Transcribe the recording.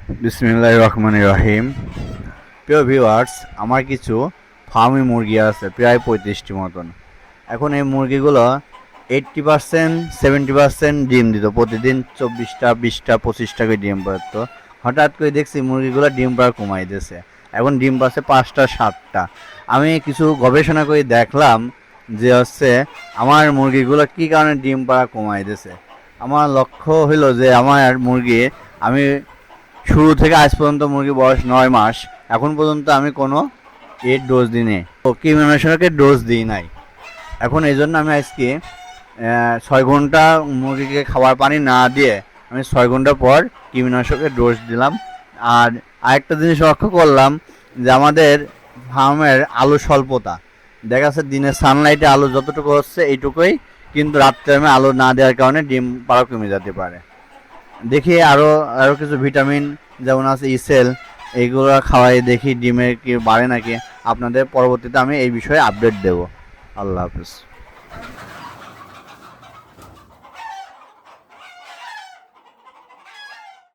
বিসমিল্লাহির রহমানির রহিম। প্রিয় ভিউয়ার্স, আমার কিছু ফার্মি মুরগি আছে প্রায় 35টি মতন। এখন এই মুরগিগুলো 80% 70% ডিম দিত, প্রতিদিন 24টা 20টা 25টা করে ডিম পারতো। হঠাৎ করে দেখছি মুরগিগুলো ডিম পাড়া কমাই দিয়েছে, এখন ডিম পাচ্ছে 5টা 7টা। আমি কিছু গবেষণা করে দেখলাম যে আমার মুরগিগুলো কী কারণে ডিম পাড়া কমাই দিয়েছে। আমার লক্ষ্য হইলো যে আমার মুরগি, আমি শুরু থেকে আজ পর্যন্ত মুরগি বয়স 9 মাস, এখন পর্যন্ত আমি কোনো এর ডোজ দিই নি, কৃমিনাশকের ডোজ দিই নাই। এখন এই জন্য আমি আজকে 6 ঘন্টা মুরগিকে খাবার পানি না দিয়ে আমি 6 ঘন্টা পর কৃমিনাশকের ডোজ দিলাম। আর আরেকটা জিনিস লক্ষ্য করলাম যে আমাদের ফার্মের আলো স্বল্পতা, দেখা যাচ্ছে দিনের সানলাইটে আলো যতটুকু হচ্ছে এইটুকুই, কিন্তু রাত্রে আমি আলো না দেওয়ার কারণে ডিম পাড়া কমে যেতে পারে। দেখি আরও আরও কিছু ভিটামিন যেমন আছে ইসেল, এইগুলো খাওয়াই দেখি ডিমের কি বাড়ে নাকি। আপনাদের পরবর্তীতে আমি এই বিষয়ে আপডেট দেব। আল্লাহ হাফিজ।